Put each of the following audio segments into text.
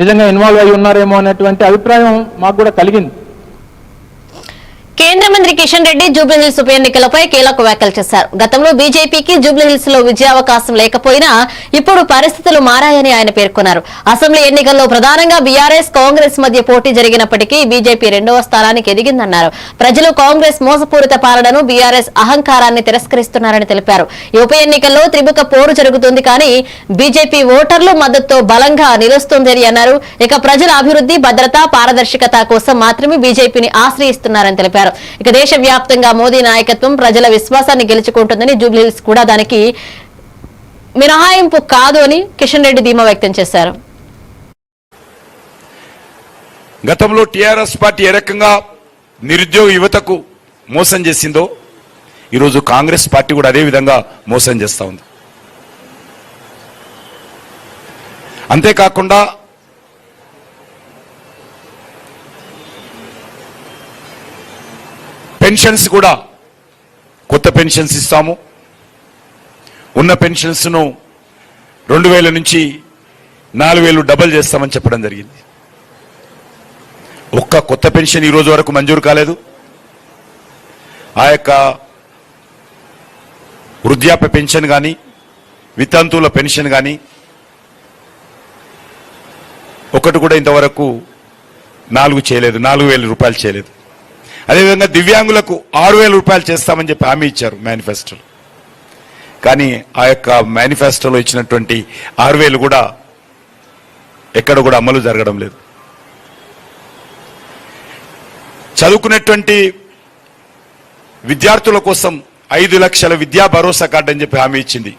నిజంగా ఇన్వాల్వ్ అయి ఉన్నారేమో అనేటువంటి అభిప్రాయం మాకు కూడా కలిగింది. కేంద్ర మంత్రి కిషన్ రెడ్డి జూబ్లీహిల్స్ ఉప ఎన్నికలపై కీలక వ్యాఖ్యలు చేశారు. గతంలో బీజేపీకి జూబ్లీహిల్స్ లో విజయావకాశం లేకపోయినా ఇప్పుడు పరిస్థితులు మారాయని ఆయన పేర్కొన్నారు. అసెంబ్లీ ఎన్నికల్లో ప్రధానంగా బీఆర్ఎస్ కాంగ్రెస్ మధ్య పోటీ జరిగినప్పటికీ బీజేపీ 2వ స్థానానికి ఎదిగిందన్నారు. ప్రజలు కాంగ్రెస్ మోసపూరిత పాలనను, బీఆర్ఎస్ అహంకారాన్ని తిరస్కరిస్తున్నారని తెలిపారు. ఈ ఉప ఎన్నికల్లో త్రిముఖ పోరు జరుగుతుంది కానీ బీజేపీ ఓటర్లు మద్దతుతో బలంగా నిలుస్తుందని అన్నారు. ఇక ప్రజల అభివృద్ధి, భద్రత, పారదర్శకత కోసం మాత్రమే బీజేపీని ఆశ్రయిస్తున్నారని తెలిపారు. ఇక దేశవ్యాప్తంగా మోదీ నాయకత్వం ప్రజల విశ్వాసాన్ని గెలుచుకుంటుందని, జూబ్లీహిల్స్ కూడా దానికి మినహాయింపు కాదు అని కిషన్ రెడ్డి ధీమా వ్యక్తం చేశారు. గతంలో టీఆర్ఎస్ పార్టీ ఏ రకంగా నిరుద్యోగ యువతకు మోసం చేసిందో ఈరోజు కాంగ్రెస్ పార్టీ కూడా అదే విధంగా మోసం చేస్తా ఉంది. అంతేకాకుండా పెన్షన్స్ కూడా కొత్త పెన్షన్స్ ఇస్తాము, ఉన్న పెన్షన్స్ను 2000 నుంచి 4000 డబల్ చేస్తామని చెప్పడం జరిగింది. ఒక్క కొత్త పెన్షన్ ఈ రోజు వరకు మంజూరు కాలేదు. ఆ యొక్క వృద్ధాప్య పెన్షన్ కానీ, వితంతువుల పెన్షన్ కానీ ఒకటి కూడా ఇంతవరకు 4000 రూపాయలు చేయలేదు. అదేవిధంగా దివ్యాంగులకు 6000 రూపాయలు చేస్తామని చెప్పి హామీ ఇచ్చారు మేనిఫెస్టోలో. కానీ ఆ యొక్క మేనిఫెస్టోలో ఇచ్చినటువంటి 6000 కూడా ఎక్కడ కూడా అమలు జరగడం లేదు. చదువుకునేటువంటి విద్యార్థుల కోసం 5 లక్షల విద్యా భరోసా కార్డు అని చెప్పి హామీ ఇచ్చింది.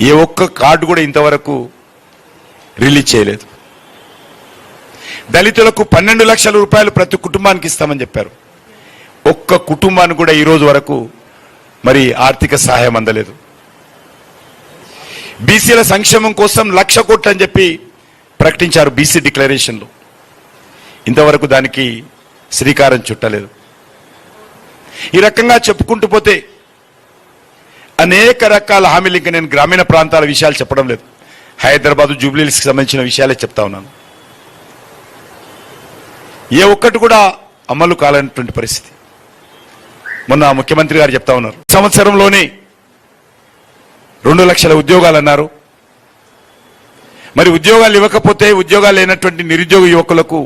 ఏ ఒక్క కార్డు కూడా ఇంతవరకు రిలీజ్ చేయలేదు. దళితులకు 12 లక్షల రూపాయలు ప్రతి కుటుంబానికి ఇస్తామని చెప్పారు. ఒక్క కుటుంబానికి కూడా ఈ రోజు వరకు మరి ఆర్థిక సహాయం అందలేదు. బీసీల సంక్షేమం కోసం 1,00,000 కోట్లు అని చెప్పి ప్రకటించారు బీసీ డిక్లరేషన్లో. ఇంతవరకు దానికి శ్రీకారం చుట్టలేదు. ఈ రకంగా చెప్పుకుంటూ పోతే అనేక రకాల హామీలు. ఇంకా నేను గ్రామీణ ప్రాంతాల విషయాలు చెప్పడం లేదు, హైదరాబాద్ జూబ్లీహిల్స్కి సంబంధించిన విషయాలే చెప్తా ఉన్నాను. ఏ ఒక్కటి కూడా అమలు కాలనటువంటి పరిస్థితి. మొన్న ముఖ్యమంత్రి గారు చెప్తా ఉన్నారు, సంవత్సరంలోనే 2 లక్షల ఉద్యోగాలు అన్నారు. మరి ఉద్యోగాలు ఇవ్వకపోతే ఉద్యోగాలు లేనటువంటి నిరుద్యోగ యువకులకు